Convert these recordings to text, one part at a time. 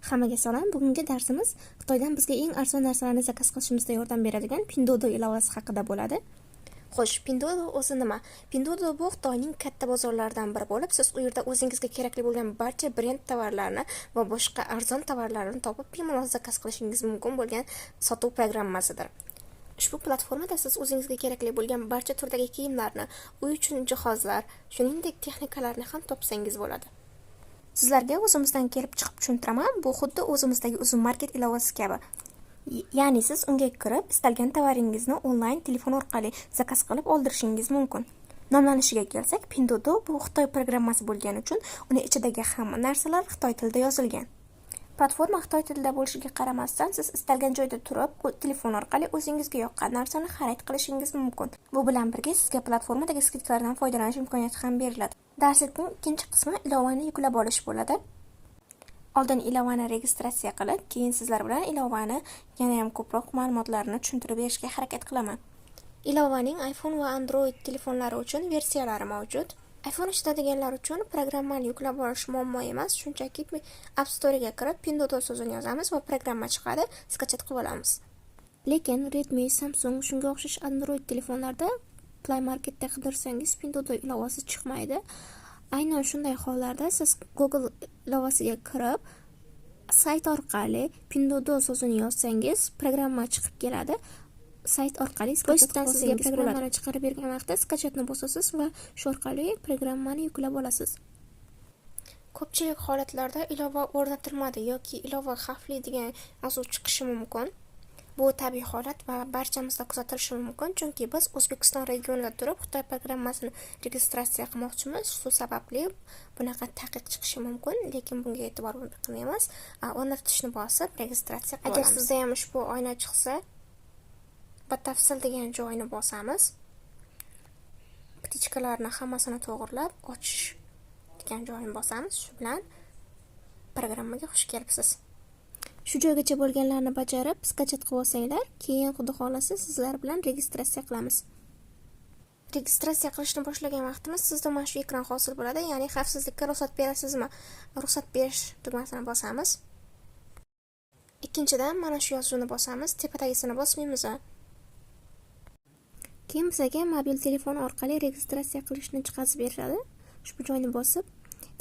Hammaga salom. Bugungi darsimiz Xitoydan bizga eng arzon narsalarni zakaz qilishimizda yordam beradigan Pinduoduo ilovasi haqida bo'ladi. Xo'sh, Pinduoduo o'zi nima? Pinduoduo bu Xitoyning katta bozorlaridan biri bo'lib, siz u yerda o'zingizga kerakli bo'lgan barcha brend tovarlarni va boshqa arzon tovarlarni topib, bemalol zakaz qilishingiz mumkin bo'lgan sotuv programmasidir. Ushbu platformada siz o'zingizga kerakli bo'lgan barcha turdagi kiyimlarni, uy uchun jihozlar, shuningdek texnikalarni ham topsangiz bo'ladi. Sizlarga o'zimizdan kelib chiqib tushuntiraman. Bu xuddi o'zimizdagi uzun market ilovasi kabi. Ya'ni siz unga kirib, istalgan tovaringizni onlayn telefon orqali zakaz qilib oldirishingiz mumkin. Nomlanishiga kelsak, Pinduoduo bu Xitoy programmasi bo'lgani uchun uni ichidagi hamma narsalar Xitoy tilida yozilgan. Platforma Xitoy tilida bo'lishiga qaramasdan, siz istalgan joyda turib, telefon orqali o'zingizga yoqqan narsani xarid qilishingiz mumkin. Bu bilan birga sizga platformadagi skidkalardan foydalanish imkoniyati ham beriladi. Darslikning ikkinchi qismi ilovani yuklab olish bo'ladi. Oldin ilovani registratsiya qilib, keyin sizlar bilan ilovani yana ham ko'proq ma'lumotlarini tushuntirib berishga harakat qilaman. Ilovaning iPhone va Android telefonlari uchun versiyalari mavjud. iPhone ishlatadiganlar uchun programmani yuklab olish muammo emas, shunchaki App Store'ga kirib Pinduoduo so'zini yozamiz va programma chiqadi, skachat qilib olamiz. Lekin Redmi, Samsung shunga o'xshash Android telefonlarda Play Marketda qidirsangiz Pinduoduo ilovasi chiqmaydi. Aynan shunday hollarda siz Google ilovasiga kirib, sayt orqali Pinduoduo so'zini yozsangiz, programma chiqib keladi. Sayt orqali skachatdan sizga programmani chiqarib bergan vaqtda skachatni bosasiz va shu orqali programmani yuklab olasiz. Ko'pchilik holatlarda ilova o'rnatilmadi yoki ilova xavfli degan yozuv chiqishi mumkin. Bu tabiiy holat va barchamizda kuzatilishi mumkin, chunki biz O'zbekiston regionida turib Xitoy programmasini registratsiya qilmoqchimiz. Shu sababli bunaqa taqiq chiqishi mumkin, lekin bunga e'tibor qilmaymiz. O'rnatishni bosib registratsiya qilamiz. Agar sizda ham ushbu oyna chiqsa, batafsil degan joyni bosamiz. Ptichkalarni hammasini to'g'rilab, ochish degan joyni bosamiz. Shu bilan programmaga xush kelibsiz. Shu joygacha bo'lganlarni bajarib, skachat qilib olsanglar, keyin xudo xolasa sizlar bilan registratsiya qilamiz. Registratsiya qilishni boshlagan vaqtimiz sizda mana shu ekran hosil bo'ladi, ya'ni xavfsizlikka ruxsat berasizmi? Ruxsat berish tugmasini bosamiz. Ikkinchidan mana shu yozuvni bosamiz, tepadagisini bosmaymiz. Keyin bizga mobil telefon orqali registratsiya qilishni chiqazib beradi. Ushbu joyni bosib,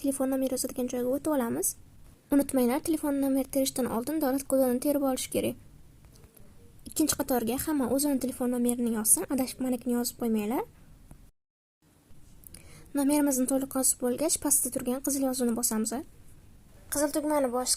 telefon nomeri yozadigan joyga o'tib olamiz. Unutmanglar, telefon nomer terishdan oldin davlat kodini terib olish kerak. Ikkinchi qatorga hamma o'zining telefon nomerini yozsin, adashib manikini yozib qo'ymanglar. Nomerimizni to'liq yozib bo'lgach, pastda turgan qizil yozuvni bosamiz. Qizil tugmani bosib